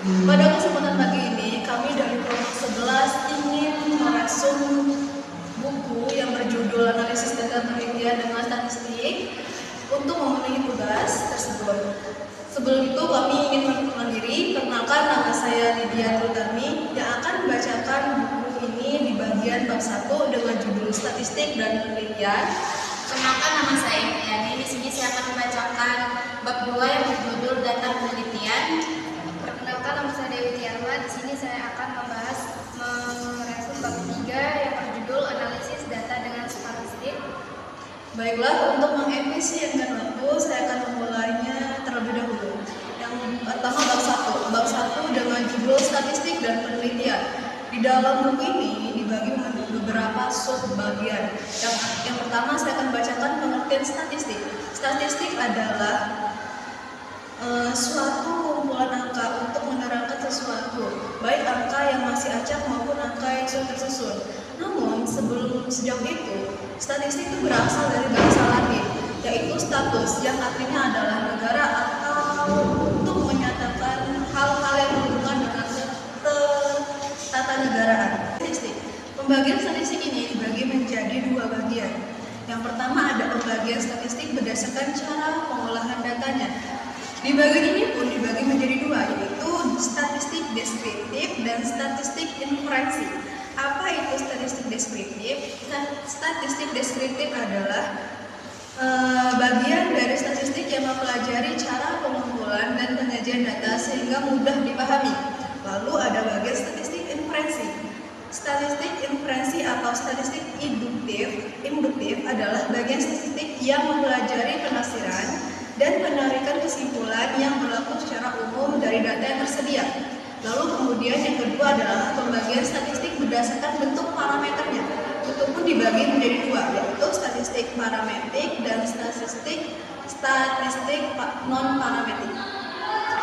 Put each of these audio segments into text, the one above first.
Pada kesempatan pagi ini, kami dari kelompok 11 ingin merasum buku yang berjudul Analisis Data Penelitian dengan Statistik untuk memenuhi tugas tersebut. Sebelum itu kami ingin memperkenalkan diri. Perkenalkan, nama saya Lydia Trutami yang akan membacakan buku ini di bagian bab 1 dengan judul Statistik dan Penelitian. Perkenalkan, nama saya Emiani. Di sini saya akan membacakan bab 2 yang berjudul Data Penelitian. Perkenalkan, nama saya Dewi Tiarma. Di sini saya akan merespon bab 3 yang berjudul Analisis Data dengan Statistik. Baiklah, untuk mengefisienkan waktu, saya akan memulainya terlebih dahulu. Yang pertama bab 1. Bab 1 dengan judul Statistik dan Penelitian. Di dalam buku ini dibagi menjadi beberapa sub bagian. Yang pertama saya akan bacakan pengertian statistik. Statistik adalah suatu kumpulan angka untuk menerangkan sesuatu, baik angka yang masih acak maupun angka yang sudah tersusun. Namun sejauh itu, statistik itu berasal dari bahasa Latin, yaitu status, yang artinya adalah negara atau untuk menyatakan hal-hal yang berhubungan dengan ketatanegaraan. Statistik. Pembagian statistik ini dibagi menjadi dua bagian. Yang pertama ada pembagian statistik berdasarkan cara pengolahan datanya. Di bagian ini pun dibagi menjadi dua, yaitu statistik deskriptif dan statistik inferensi. Apa itu statistik deskriptif? Statistik deskriptif adalah bagian dari statistik yang mempelajari cara pengumpulan dan penyajian data sehingga mudah dipahami. Lalu ada bagian statistik inferensi. Statistik inferensi atau statistik induktif adalah bagian statistik yang mempelajari penafsiran dan penarikan kesimpulan yang berlaku secara umum dari data yang tersedia. Lalu kemudian yang kedua adalah pembagian statistik berdasarkan bentuk parameternya. Itu pun dibagi menjadi dua, yaitu statistik parametrik dan statistik non-parametrik.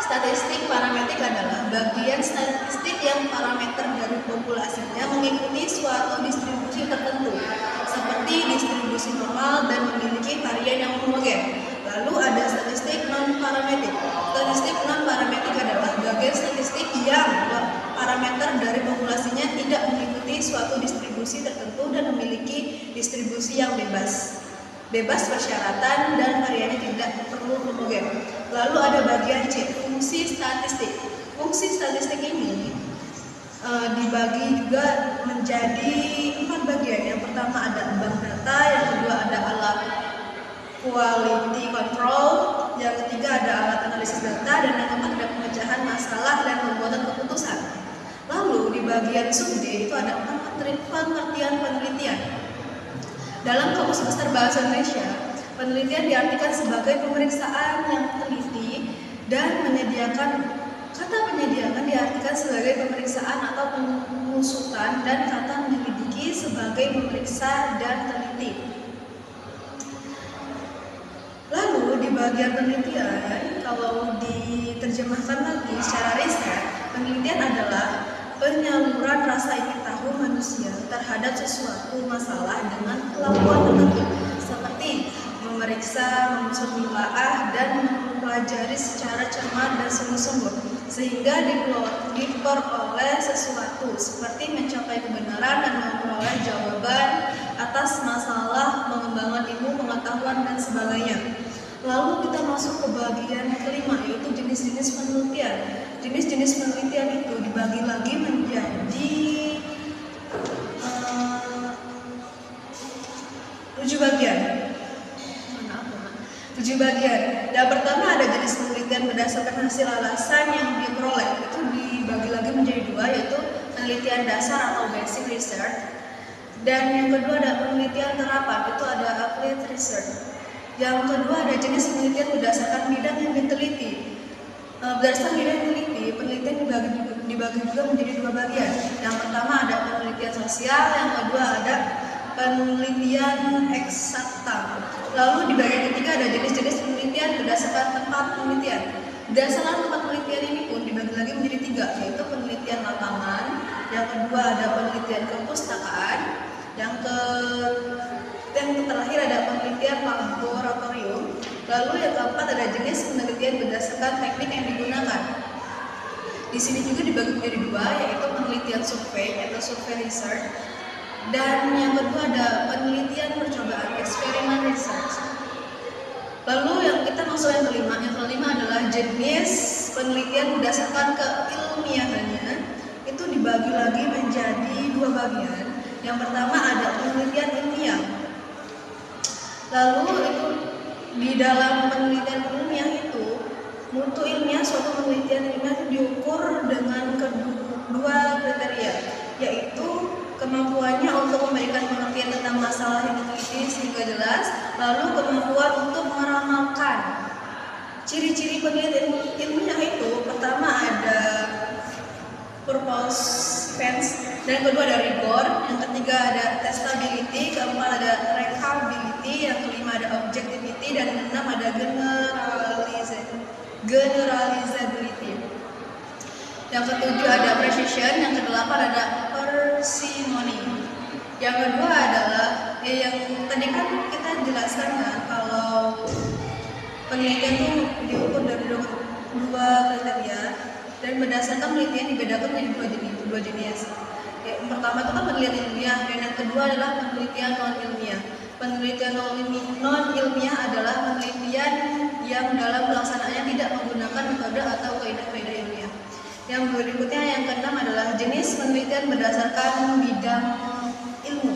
Statistik parametrik adalah bagian statistik yang parameter dari populasinya mengikuti suatu distribusi tertentu, seperti distribusi normal dan memiliki varian yang homogen. Lalu ada statistik non-parametrik. Statistik non-parametrik adalah bagian statistik yang parameter dari populasinya tidak mengikuti suatu distribusi tertentu dan memiliki distribusi yang bebas persyaratan dan variannya tidak perlu homogen. Lalu ada bagian C, fungsi statistik. Fungsi statistik ini dibagi juga menjadi 4 bagian. Yang pertama ada bank data, yang kedua ada alat quality control, yang ketiga ada alat analisis data, dan yang keempat ada pemecahan masalah dan pembuatan keputusan. Lalu di bagian sub D itu ada pengertian penelitian. Dalam Kamus Besar Bahasa Indonesia, penelitian diartikan sebagai pemeriksaan yang teliti dan kata penyediakan diartikan sebagai pemeriksaan atau pengusutan, dan kata menyelidiki sebagai memeriksa dan teliti. Lalu di bagian penelitian, kalau diterjemahkan lagi secara riset, penelitian adalah penyaluran rasa ingin tahu manusia terhadap sesuatu masalah dengan kelakuan tertentu, seperti memeriksa, menelaah, dan mempelajari secara cermat dan sungguh-sungguh, sehingga diperoleh sesuatu, seperti mencapai kebenaran dan memperoleh jawaban atas masalah, pengembangan ilmu pengetahuan, dan sebagainya. Lalu kita masuk ke bagian kelima, yaitu jenis-jenis penelitian. Jenis-jenis penelitian itu dibagi lagi menjadi 7 bagian. 7 bagian. Yang pertama ada jenis penelitian berdasarkan hasil alasan yang diperoleh. Itu dibagi lagi menjadi 2, yaitu penelitian dasar atau basic research. Dan yang kedua ada penelitian terapan, itu ada applied research. Yang kedua ada jenis penelitian berdasarkan bidang yang diteliti. Berdasarkan bidang yang diteliti, penelitian dibagi juga menjadi 2 bagian. Yang pertama ada penelitian sosial, yang kedua ada penelitian eksakta. Lalu di bagian ketiga ada jenis-jenis penelitian berdasarkan tempat penelitian. Berdasarkan tempat penelitian ini pun dibagi lagi menjadi 3, yaitu penelitian lapangan, yang kedua ada penelitian kepustakaan, yang terakhir ada penelitian laboratorium. Lalu yang keempat ada jenis penelitian berdasarkan teknik yang digunakan. Di sini juga dibagi menjadi dua, yaitu penelitian survei atau survei research, dan yang kedua ada penelitian percobaan, eksperimen research. Lalu yang kita masuk yang kelima adalah jenis penelitian berdasarkan keilmiahannya. Itu dibagi lagi menjadi dua bagian. Yang pertama ada penelitian ilmiah. Lalu itu di dalam penelitian ilmiah itu, mutu ilmiah, suatu penelitian ilmiah itu diukur dengan kedua kriteria, yaitu kemampuannya untuk memberikan pengertian tentang masalah yang diteliti sehingga jelas, lalu kemampuan untuk meramalkan. Ciri-ciri penelitian ilmiah itu, pertama ada purpose fans, dan yang kedua ada rigor, yang ketiga ada testability, keempat ada trackability, yang kelima ada objectivity, dan yang keenam ada generalizability. Yang ketujuh ada precision, yang kedelapan ada parsimony. Yang kedua adalah yang tadi kan kita jelaskan kan kalau penelitian itu diukur dari dua kriteria, dan berdasarkan penelitian dibedakan menjadi dua jenis. Yang pertama itu kan penelitian ilmiah, dan yang kedua adalah penelitian non ilmiah. Penelitian non ilmiah adalah penelitian yang dalam pelaksanaannya tidak menggunakan metode atau kaidah-kaidah ilmiah. Yang berikutnya yang keenam adalah jenis penelitian berdasarkan bidang ilmu.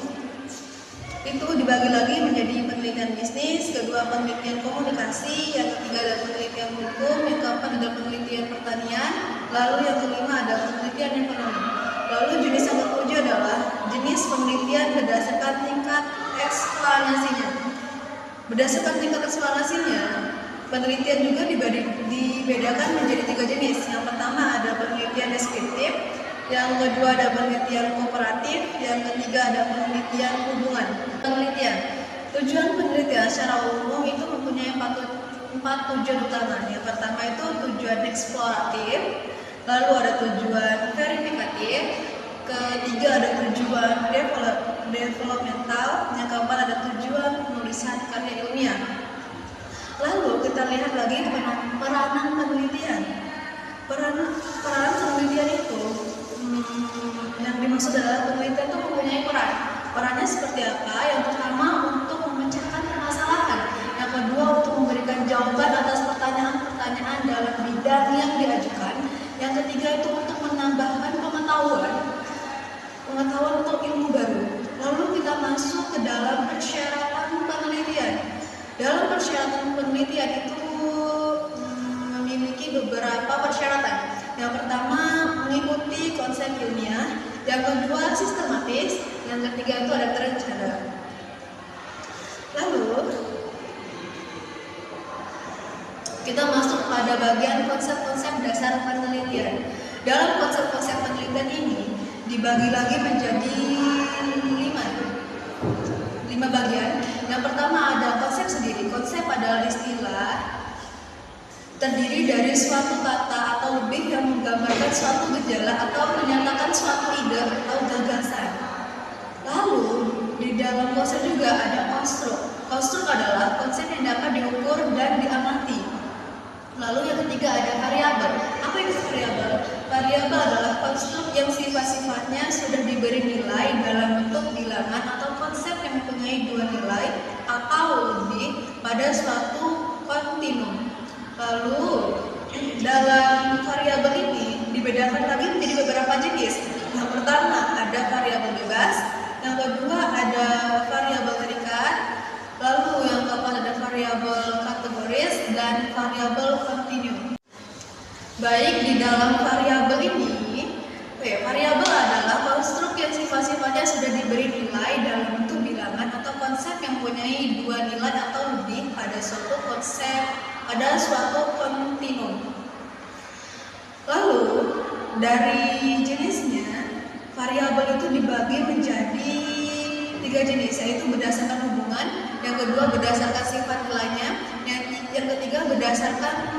Itu dibagi lagi menjadi penelitian bisnis, kedua penelitian komunikasi, yang ketiga ada penelitian hukum, yang keempat ada penelitian pertanian, lalu yang kelima ada penelitian ekonomi. Lalu jenis yang ketujuh adalah jenis penelitian berdasarkan tingkat eksplanasinya. Berdasarkan tingkat eksplanasinya, penelitian juga dibedakan menjadi tiga jenis. Yang pertama ada penelitian deskriptif, yang kedua ada penelitian kooperatif, yang ketiga ada penelitian hubungan. Penelitian, tujuan penelitian secara umum itu mempunyai empat tujuan utama. Yang pertama itu tujuan eksploratif, lalu ada tujuan verifikatif, ketiga ada tujuan developmental, yang keempat ada tujuan penulisan karya ilmiah. Lalu kita lihat lagi peranan penelitian. Peranan penelitian itu yang dimaksud adalah penelitian itu mempunyai peran. Perannya seperti apa? Yang pertama untuk memecahkan permasalahan. Yang kedua untuk memberikan jawaban atas pertanyaan-pertanyaan dalam bidang yang diajukan. Yang ketiga itu untuk menambahkan pengetahuan untuk ilmu baru. Lalu kita masuk ke dalam persyaratan penelitian. Dalam persyaratan penelitian itu memiliki beberapa persyaratan. Yang pertama mengikuti konsep ilmiah, yang kedua sistematis, yang ketiga itu ada terencana. Lalu kita masuk pada bagian konsep-konsep dasar penelitian. Dalam konsep-konsep penelitian ini dibagi lagi menjadi lima bagian. Yang pertama ada konsep sendiri. Konsep adalah istilah terdiri dari suatu kata atau lebih yang menggambarkan suatu gejala atau menyatakan suatu ide atau gagasan. Lalu di dalam konsep juga ada konstruk. Konstruk adalah konsep yang dapat diukur dan diamati. Lalu yang ketiga ada variabel. Apa itu variabel? Variabel adalah konstruk yang sifat-sifatnya sudah diberi nilai dalam bentuk bilangan atau konsep yang mempunyai dua nilai atau lebih pada suatu kontinum. Lalu dalam variabel ini dibedakan lagi menjadi beberapa jenis. Yang pertama ada variabel bebas, yang kedua ada variabel terikat, lalu yang keempat ada variabel kategoris dan variabel kontinu. Baik, di dalam variabel ini, variabel adalah konstruk yang sifat-sifatnya sudah diberi nilai dalam bentuk bilangan atau konsep yang mempunyai dua nilai atau lebih pada suatu kontinum. Lalu dari jenisnya, variabel itu dibagi menjadi tiga jenis, yaitu berdasarkan hubungan, yang kedua berdasarkan sifat nilainya, yang ketiga berdasarkan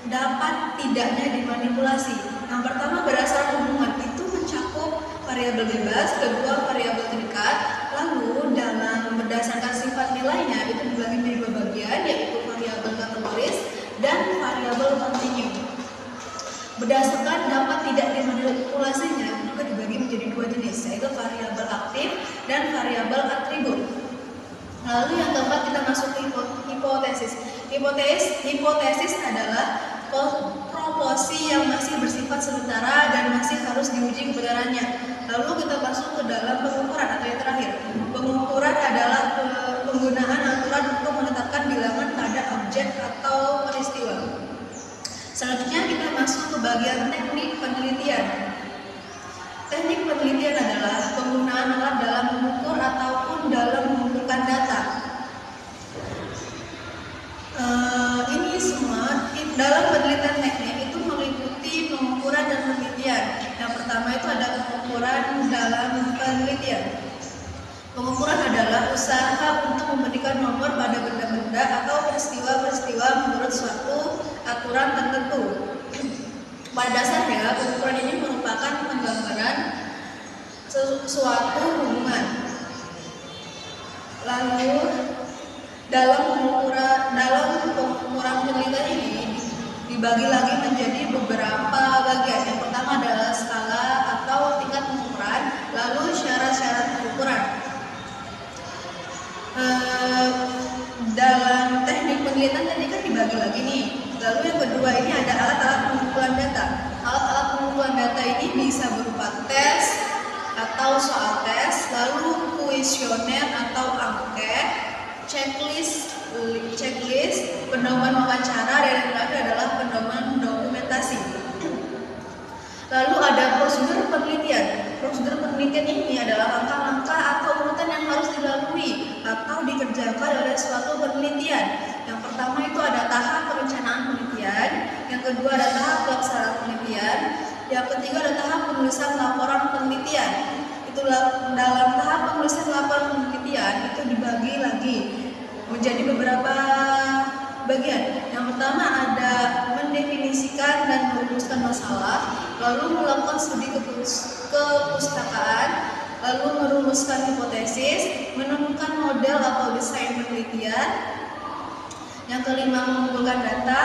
dapat tidaknya dimanipulasi. Yang pertama berdasarkan hubungan, itu mencakup variabel bebas, kedua variabel terikat, lalu dalam berdasarkan sifat nilainya itu dibagi menjadi dua bagian, yaitu variabel kategoris dan variabel kontinu. Berdasarkan dapat tidak dimanipulasinya juga dibagi menjadi dua jenis, yaitu variabel aktif dan variabel atribut. Lalu yang keempat kita masuk ke hipotesis. Hipotesis adalah proporsi yang masih bersifat sementara dan masih harus diuji kebenarannya. Lalu kita masuk ke dalam pengukuran atau yang terakhir. Pengukuran adalah penggunaan aturan untuk menetapkan bilangan pada objek atau peristiwa. Selanjutnya kita masuk ke bagian teknik penelitian. Teknik penelitian adalah penggunaan alat dalam mengukur ataupun dalam mengumpulkan data. Ini semua dalam penelitian teknik itu meliputi pengukuran dan penelitian. Yang pertama itu ada pengukuran dalam penelitian. Pengukuran adalah usaha untuk memberikan nomor pada benda-benda atau peristiwa-peristiwa menurut suatu aturan tertentu. Pada dasarnya, pengukuran ini merupakan penggambaran suatu hubungan. Lalu dalam pengukuran penelitian ini dibagi lagi menjadi beberapa bagian. Yang pertama adalah skala atau tingkat pengukuran, lalu syarat-syarat pengukuran. Dalam teknik penelitian tadi kan dibagi lagi nih. Lalu yang kedua ini ada alat-alat pengumpulan data. Alat-alat pengumpulan data ini bisa berupa tes atau soal tes, lalu kuesioner atau angket, checklist, pedoman wawancara, dan yang terakhir adalah pedoman dokumentasi. Lalu ada prosedur penelitian. Prosedur penelitian ini adalah langkah-langkah atau urutan yang harus dilalui atau dikerjakan oleh suatu penelitian. Yang pertama itu ada tahap perencanaan penelitian, yang kedua ada tahap pelaksanaan penelitian, yang ketiga ada tahap penulisan laporan penelitian. Itulah dalam tahap penulisan laporan penelitian itu dibagi lagi menjadi beberapa bagian. Yang pertama ada mendefinisikan dan merumuskan masalah, lalu melakukan studi kepustakaan, lalu merumuskan hipotesis, menemukan model atau desain penelitian. Yang kelima mengumpulkan data,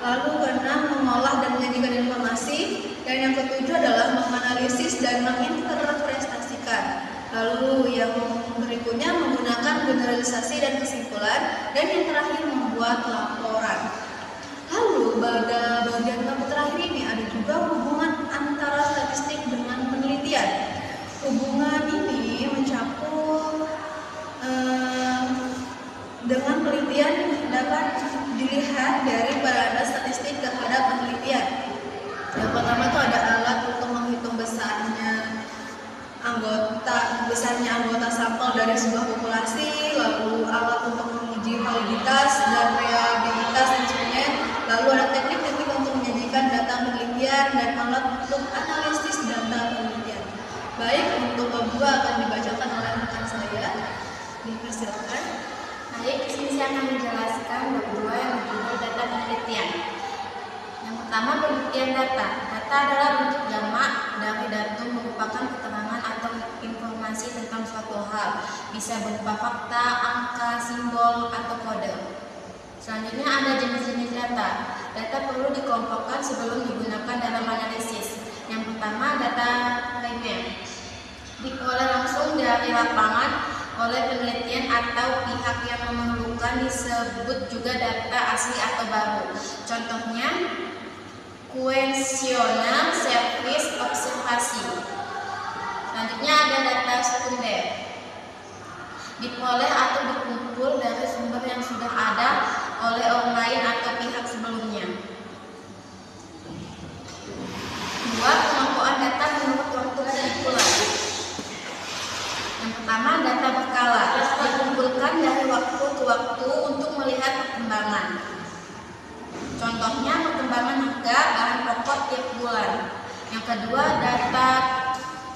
lalu keenam mengolah dan menyajikan informasi, dan yang ketujuh adalah menganalisis dan menginterpretasikan. Lalu yang berikutnya menggunakan generalisasi dan kesimpulan, dan yang terakhir membuat laporan. Lalu pada bagian terakhir ini ada juga hubungan antara statistik dengan penelitian. Hubungan ini mencakup dengan penelitian dapat dilihat dari parameter statistik terhadap penelitian. Yang pertama itu ada alat untuk menghitung besarnya anggota sampel dari sebuah populasi, lalu alat untuk menguji validitas dan reliabilitas instrumen, lalu ada teknik-teknik untuk menyajikan data penelitian dan alat untuk analisis data penelitian. Baik, untuk bab 2 akan dibacakan oleh rekan saya. Dipersilakan. Baik, di sini saya akan menjelaskan bab 2 yang berjudul data penelitian. Yang pertama, penelitian data. Data adalah bentuk jamak dari datum, merupakan keterangan atau informasi tentang suatu hal, bisa berupa fakta, angka, simbol, atau kode. Selanjutnya ada jenis-jenis data. Data perlu dikelompokkan sebelum digunakan dalam analisis. Yang pertama, data primer. Diperoleh langsung dari lapangan oleh penelitian atau pihak yang memerlukan, disebut juga data asli atau baru. Contohnya, kuesioner, service, observasi. Selanjutnya ada data sekunder. Diperoleh atau dikumpul dari sumber yang sudah ada oleh orang lain atau pihak sebelumnya. Dua, pengumpulan data menurut waktu kesimpulan. Yang pertama, data berkala, dikumpulkan dari waktu ke waktu untuk melihat perkembangan. Contohnya, perkembangan harga bahan pokok tiap bulan. Yang kedua, data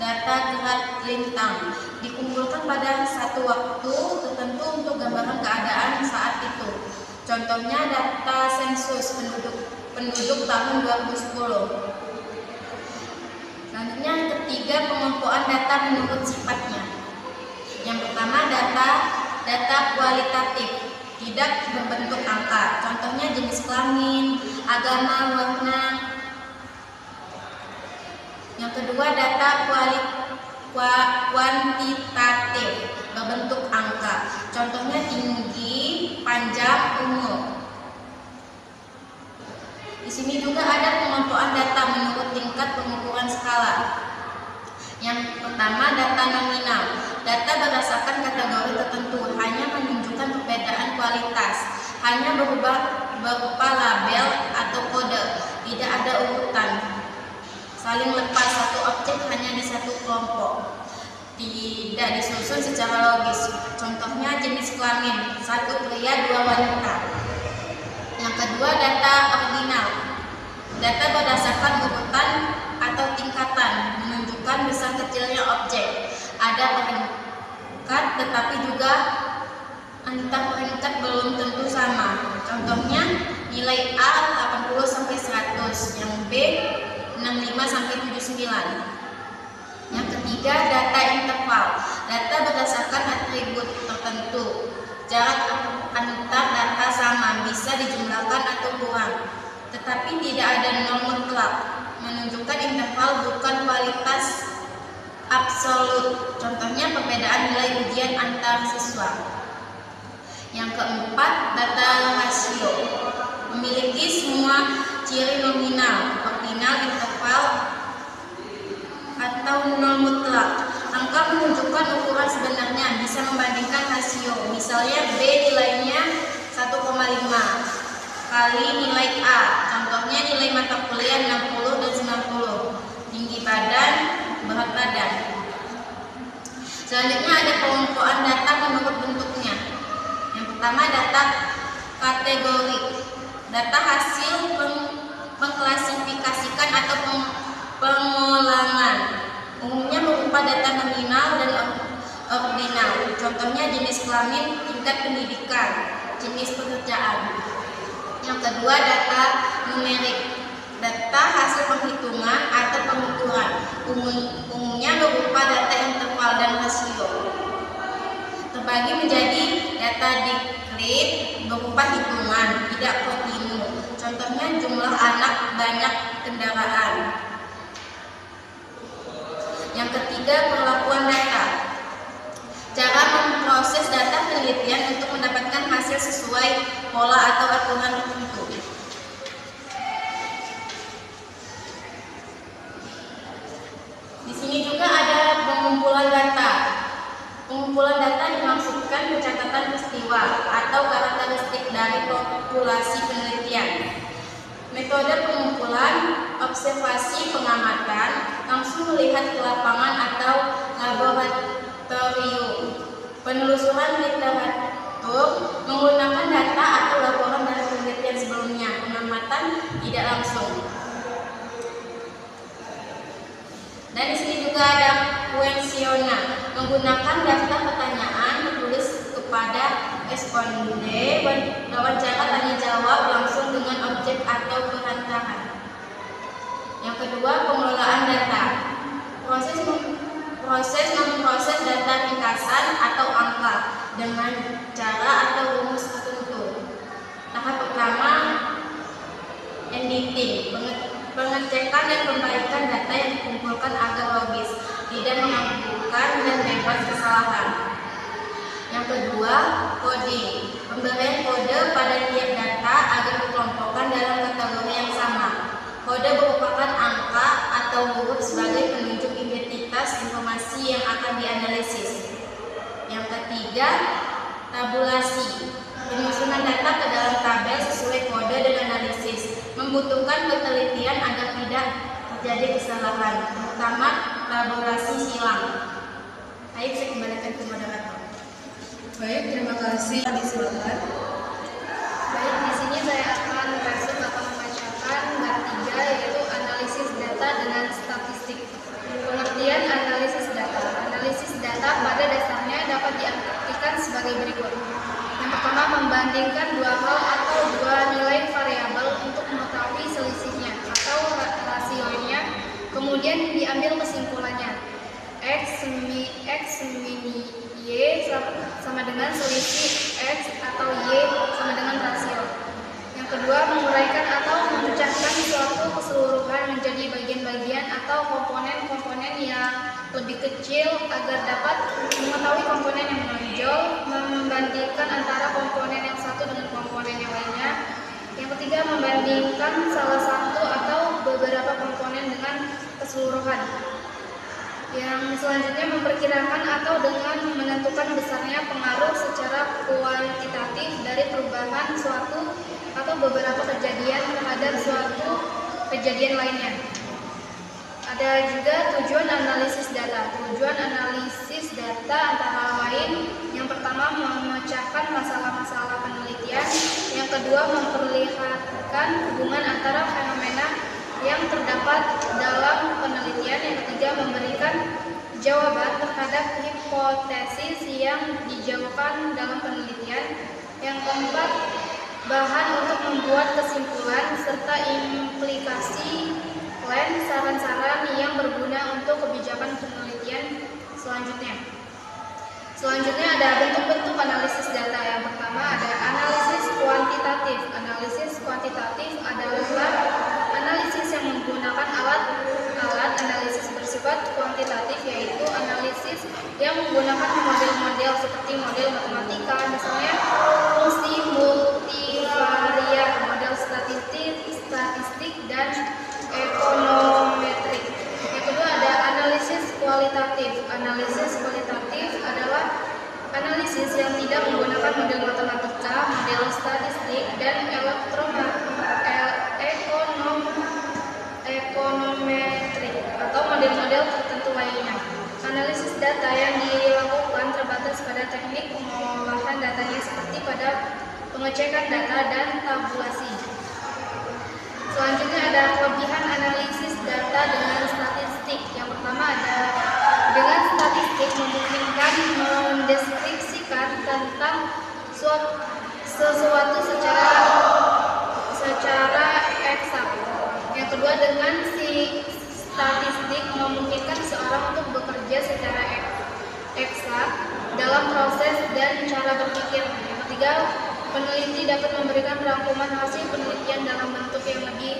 gerak lintang, dikumpulkan pada satu waktu tertentu untuk gambaran keadaan saat itu. Contohnya, data sensus penduduk tahun 2010. Selanjutnya, yang ketiga, pengumpulan data menurut sifatnya. Yang pertama, data kualitatif, tidak berbentuk angka. Contohnya jenis kelamin, agama, warna, kedua, data kuantitatif berbentuk angka. Contohnya tinggi, panjang, umur. Di sini juga ada pengumpulan data menurut tingkat pengukuran skala. Yang pertama, data nominal. Data berdasarkan kategori tertentu, hanya menunjukkan perbedaan kualitas, hanya berupa label atau kode, tidak ada urutan, saling lepas, satu objek hanya di satu kelompok, tidak disusun secara logis. Contohnya jenis kelamin, satu pria, dua wanita. Yang kedua, data ordinal. Data berdasarkan urutan atau tingkatan, menunjukkan besar kecilnya objek. Ada peringkat tetapi juga antar peringkat belum tentu sama. Contohnya nilai A 80 sampai 100, yang B 65 sampai 79. Yang ketiga, data interval. Data berdasarkan atribut tertentu. Jarak antar data sama, bisa dijumlahkan atau kurang, tetapi tidak ada norm mutlak. Menunjukkan interval bukan kualitas absolut. Contohnya perbedaan nilai ujian antar siswa. Yang keempat, data rasio. Memiliki semua ciri nominal, ordinal, interval, atau nol mutlak. Angka menunjukkan ukuran sebenarnya, bisa membandingkan rasio. Misalnya B nilainya 1,5 kali nilai A. Contohnya nilai mata kuliah 60 dan 90. Tinggi badan, berat badan. Selanjutnya ada pengumpulan data menurut bentuknya. Yang pertama, data kategori. Data hasil mengklasifikasikan atau pengulangan. Umumnya berupa data nominal dan ordinal. Contohnya jenis kelamin, tingkat pendidikan, jenis pekerjaan. Yang kedua, data numerik. Data hasil penghitungan atau pengukuran. Umumnya berupa data interval dan rasio. Terbagi menjadi data dikrit berupa hitungan, tidak kontinu. Contohnya jumlah anak, banyak kendaraan. Yang ketiga, perlakuan data. Cara memproses data penelitian untuk mendapatkan hasil sesuai pola atau aturan tertentu. Di sini juga ada pengumpulan data. Pengumpulan data dimaksudkan pencatatan peristiwa atau karakteristik dari populasi penelitian. Metode pengumpulan, observasi, pengamatan, langsung melihat ke lapangan atau laboratorium. Penelusuran literatur menggunakan data atau laporan dari penelitian sebelumnya. Pengamatan tidak langsung. Dan di sini juga ada kuesioner, menggunakan daftar pertanyaan ditulis kepada responden, wawancara tanya jawab langsung dengan objek atau perantara. Yang kedua, pengelolaan data. Proses memproses data ringkasan atau angka dengan cara atau rumus tertentu. Tahap pertama, editing, pengecekan dan perbaikan data yang dikumpulkan agar logis, tidak mengganggukan dan bebas kesalahan. Yang kedua, coding, pemberian kode pada tiap data agar dikelompokkan dalam kategori yang sama. Kode merupakan angka atau huruf sebagai penunjuk identitas informasi yang akan dianalisis. Yang ketiga, tabulasi, penyusunan data ke dalam tabel sesuai kode dan analisis, membutuhkan ketelitian agar tidak terjadi kesalahan, terutama tabulasi silang. Baik, saya kembalikan ke moderator. Baik, terima kasih. Disilakan. Baik, di sini saya akan membacakan bab 3, yaitu analisis data dengan statistik. Pengertian analisis data. Analisis data pada dasarnya dapat diartikan sebagai berikut. Yang pertama, membandingkan dua hal atau dua nilai variabel untuk mengetahui selisihnya atau rasionya, kemudian diambil kesimpulannya. X min Y sama dengan selisih X atau Y sama dengan rasio. Yang kedua, menguraikan atau memecahkan suatu keseluruhan menjadi bagian-bagian atau komponen-komponen yang lebih kecil agar dapat mengetahui komponen yang menonjol, membandingkan antara komponen yang satu dengan komponen yang lainnya. Yang ketiga, membandingkan salah satu atau beberapa komponen dengan keseluruhan. Yang selanjutnya, memperkirakan atau dengan menentukan besarnya pengaruh secara kuantitatif dari perubahan suatu atau beberapa kejadian terhadap suatu kejadian lainnya. Ada juga tujuan analisis data. Tujuan analisis data antara lain yang pertama memecahkan masalah-masalah penelitian, yang kedua memperlihatkan hubungan antara fenomena yang terdapat dalam penelitian, yang ketiga memberikan jawaban terhadap hipotesis yang dijauhkan dalam penelitian, yang keempat bahan untuk membuat kesimpulan serta implikasi lain saran-saran yang berguna untuk kebijakan penelitian selanjutnya. Selanjutnya ada bentuk-bentuk analisis data. Yang pertama ada analisis kuantitatif. Analisis kuantitatif adalah analisis yang menggunakan alat analisis bersifat kuantitatif, yaitu analisis yang menggunakan model-model seperti model matematika, misalnya fungsi multivariat, model statistik dan ekonometrik. Yang kedua ada analisis kualitatif. Analisis kualitatif adalah analisis yang tidak menggunakan model matematika, model statistik dan ekonometrik atau model-model tertentu lainnya. Analisis data yang dilakukan terbatas pada teknik pengolahan datanya seperti pada pengecekan data dan tabulasi. Selanjutnya ada kelebihan analisis data dengan statistik. Yang pertama ada dengan statistik memungkinkan mendeskripsikan tentang sesuatu secara eksak. Yang kedua, dengan statistik memungkinkan seorang untuk bekerja secara eksak dalam proses dan cara berpikir. Yang ketiga, peneliti dapat memberikan rangkuman hasil penelitian dalam bentuk yang lebih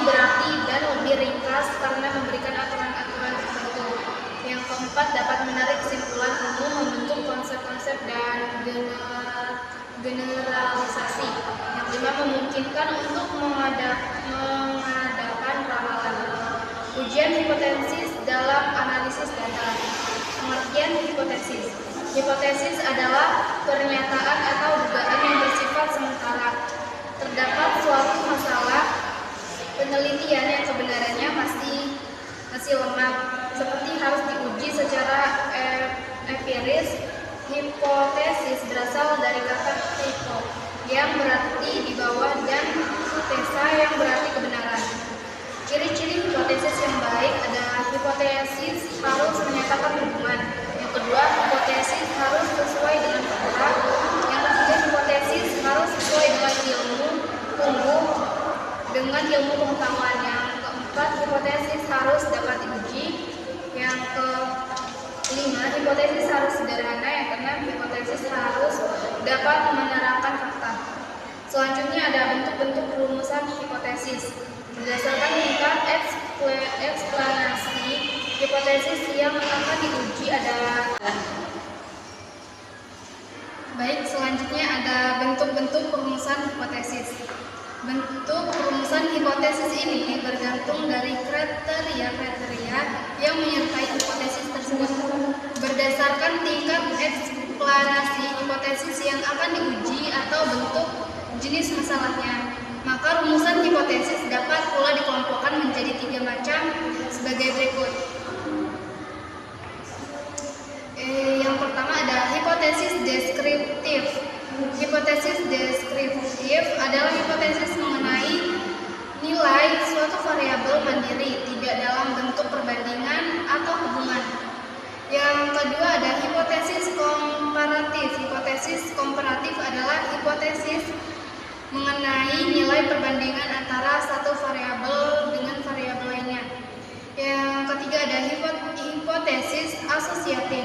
berarti dan lebih ringkas karena memberikan aturan-aturan tertentu. Yang keempat, dapat menarik kesimpulan umum, membentuk konsep-konsep dan generalisasi. Yang lima, memungkinkan untuk mengadakan ramalan. Ujian hipotesis dalam analisis data. Pengertian hipotesis. Hipotesis adalah pernyataan atau dugaan yang bersifat sementara. Terdapat suatu masalah penelitian yang kebenarannya masih lemah, seperti harus diuji secara empiris. Hipotesis berasal dari kata hypo yang berarti di bawah dan tesa yang berarti kebenaran. Ciri-ciri hipotesis yang baik ada hipotesis harus menyatakan hubungan. Yang kedua, hipotesis harus sesuai dengan fakta. Yang ketiga, hipotesis harus sesuai dengan ilmu pengetahuan. Yang keempat, hipotesis harus dapat diuji. Yang kelima, hipotesis harus sederhana. Yang keenam, hipotesis harus dapat menerangkan fakta. Selanjutnya ada bentuk-bentuk rumusan hipotesis. Berdasarkan tingkat eksplanasi hipotesis yang akan diuji ada. Baik, selanjutnya ada bentuk-bentuk perumusan hipotesis. Bentuk perumusan hipotesis ini bergantung dari kriteria-kriteria yang menyertai hipotesis tersebut. Berdasarkan tingkat eksplanasi hipotesis yang akan diuji atau bentuk jenis masalahnya, maka rumusan hipotesis dapat pula dikelompokkan menjadi 3 macam sebagai berikut. Yang pertama ada hipotesis deskriptif. Hipotesis deskriptif adalah hipotesis mengenai nilai suatu variabel mandiri, tidak dalam bentuk perbandingan atau hubungan. Yang kedua ada hipotesis komparatif. Hipotesis komparatif adalah hipotesis mengenai nilai perbandingan antara satu variabel dengan variabel lainnya. Yang ketiga ada hipotesis asosiatif.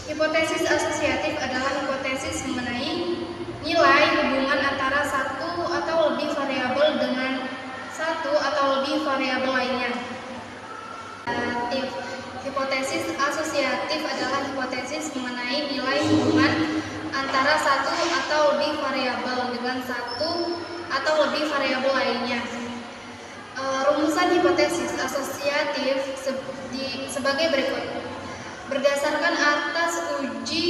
Hipotesis asosiatif adalah hipotesis mengenai nilai hubungan antara satu atau lebih variabel dengan satu atau lebih variabel lainnya. hipotesis asosiatif adalah hipotesis mengenai nilai hubungan antara satu atau lebih variabel dengan satu atau lebih variabel lainnya. Rumusan hipotesis asosiatif sebagai berikut. Berdasarkan atas uji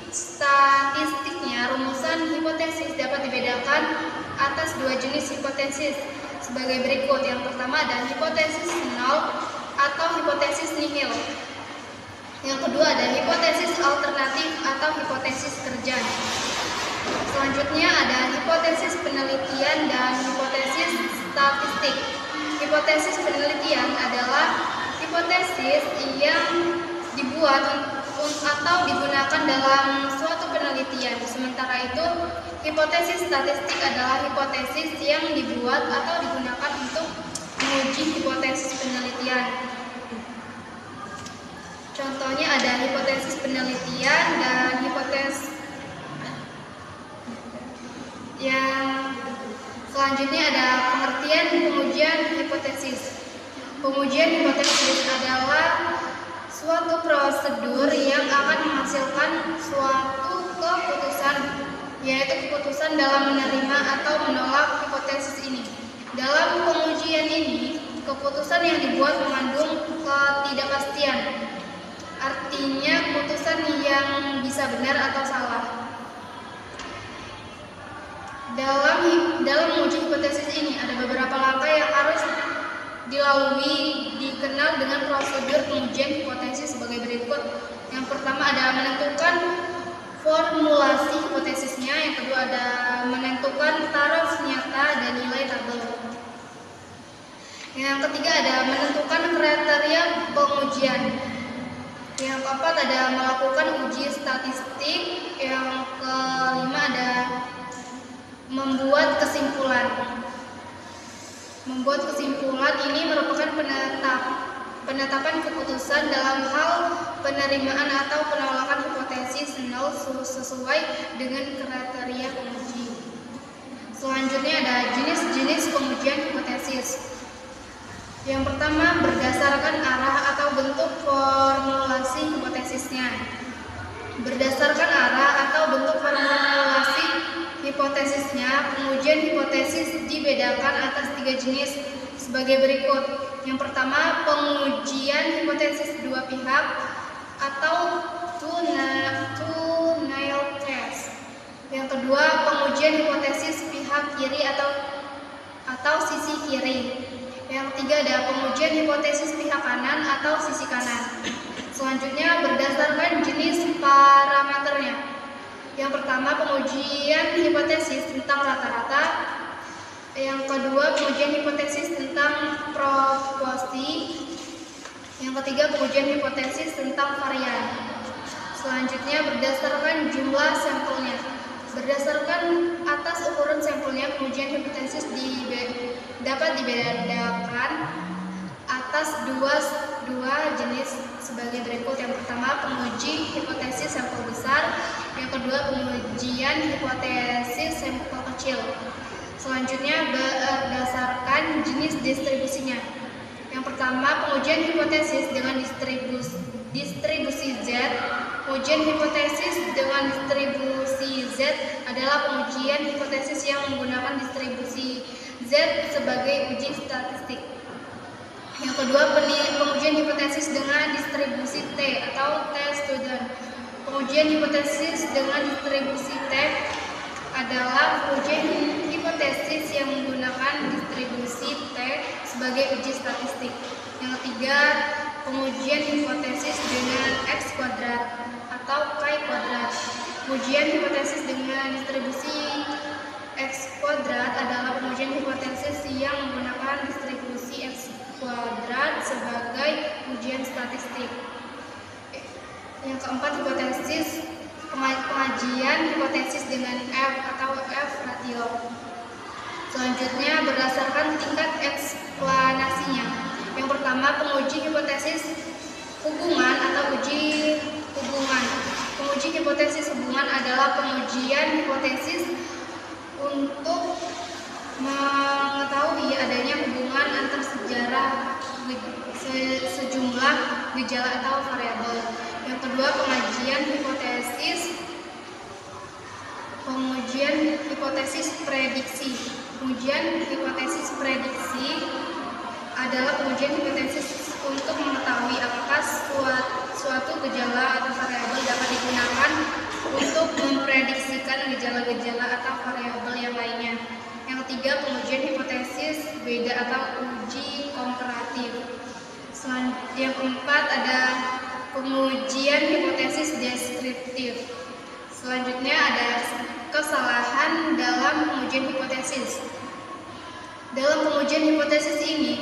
statistiknya, rumusan hipotesis dapat dibedakan atas dua jenis hipotesis sebagai berikut. Yang pertama ada hipotesis nol atau hipotesis nihil. Yang kedua ada hipotesis alternatif atau hipotesis kerja. Selanjutnya ada hipotesis penelitian dan hipotesis statistik. Hipotesis penelitian adalah hipotesis yang dibuat atau digunakan dalam suatu penelitian. Sementara itu, hipotesis statistik adalah hipotesis yang dibuat atau digunakan untuk menguji hipotesis penelitian. Contohnya ada hipotesis penelitian dan hipotesis yang selanjutnya ada pengertian pengujian hipotesis. Pengujian hipotesis adalah suatu prosedur yang akan menghasilkan suatu keputusan, yaitu keputusan dalam menerima atau menolak hipotesis ini. Dalam pengujian ini, keputusan yang dibuat mengandung ketidakpastian. Artinya keputusan yang bisa benar atau salah. Dalam menguji hipotesis ini ada beberapa langkah yang harus dilalui, dikenal dengan prosedur pengujian hipotesis sebagai berikut. Yang pertama ada menentukan formulasi hipotesisnya, yang kedua ada menentukan taraf nyata dan nilai tabel. Yang ketiga ada menentukan kriteria pengujian. Yang keempat ada melakukan uji statistik. Yang kelima ada membuat kesimpulan. Membuat kesimpulan ini merupakan penetapan keputusan dalam hal penerimaan atau penolakan hipotesis nol sesuai dengan kriteria penguji. Selanjutnya ada jenis-jenis pengujian hipotesis. Yang pertama, berdasarkan arah atau bentuk formulasi hipotesisnya. Berdasarkan arah atau bentuk formulasi hipotesisnya, pengujian hipotesis dibedakan atas 3 jenis sebagai berikut. Yang pertama, pengujian hipotesis dua pihak atau two-nil test. Yang kedua, pengujian hipotesis pihak kiri atau sisi kiri. Yang ketiga ada pengujian hipotesis pihak kanan atau sisi kanan. Selanjutnya berdasarkan jenis parameternya. Yang pertama pengujian hipotesis tentang rata-rata. Yang kedua pengujian hipotesis tentang proporsi. Yang ketiga pengujian hipotesis tentang varian. Selanjutnya berdasarkan jumlah sampelnya. Berdasarkan atas ukuran sampelnya, pengujian hipotesis dapat dibedakan atas dua jenis sebagai berikut. Yang pertama penguji hipotesis sampel besar, yang kedua pengujian hipotesis sampel kecil. Selanjutnya berdasarkan jenis distribusinya. Yang pertama pengujian hipotesis dengan distribusi Z. Pengujian hipotesis dengan distribusi Z adalah pengujian hipotesis yang menggunakan distribusi Z sebagai uji statistik. Yang kedua, pengujian hipotesis dengan distribusi T atau T-student. Pengujian hipotesis dengan distribusi T adalah pengujian hipotesis yang menggunakan distribusi T sebagai uji statistik. Yang ketiga, pengujian hipotesis dengan X kuadrat atau Chi kuadrat. Pengujian hipotesis dengan distribusi X kuadrat adalah pengujian hipotesis yang menggunakan distribusi X kuadrat sebagai ujian statistik. Yang keempat, pengajian hipotesis dengan F atau F ratio. Selanjutnya berdasarkan tingkat eksplanasinya. Yang pertama, penguji hipotesis hubungan atau uji hubungan. Penguji hipotesis hubungan adalah pengujian hipotesis untuk mengetahui adanya hubungan antar sejumlah gejala atau variabel. Yang kedua, pengujian hipotesis prediksi. Pengujian hipotesis prediksi adalah pengujian hipotesis untuk mengetahui apakah suatu gejala atau variabel dapat digunakan untuk memprediksikan gejala-gejala atau variabel yang lainnya. Yang ketiga, pengujian hipotesis beda atau uji komparatif. Yang keempat ada pengujian hipotesis deskriptif. Selanjutnya ada kesalahan dalam pengujian hipotesis. Dalam pengujian hipotesis ini,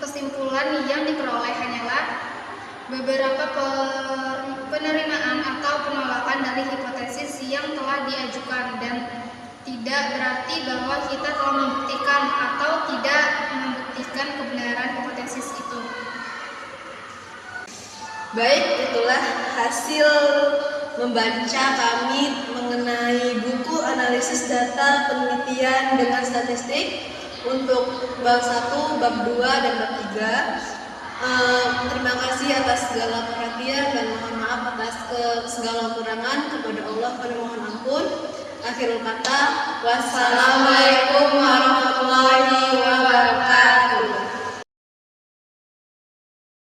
kesimpulan yang diperoleh hanyalah beberapa penerimaan atau penolakan dari hipotesis yang telah diajukan dan tidak berarti bahwa kita telah membuktikan atau tidak membuktikan kebenaran hipotesis itu. Baik, itulah hasil membaca kami mengenai buku analisis data penelitian dengan statistik untuk bab 1, bab 2, dan bab 3. Terima kasih atas segala perhatian dan mohon maaf atas segala kekurangan. Kepada Allah kami mohon ampun. Akhirul kata, wassalamualaikum warahmatullahi wabarakatuh.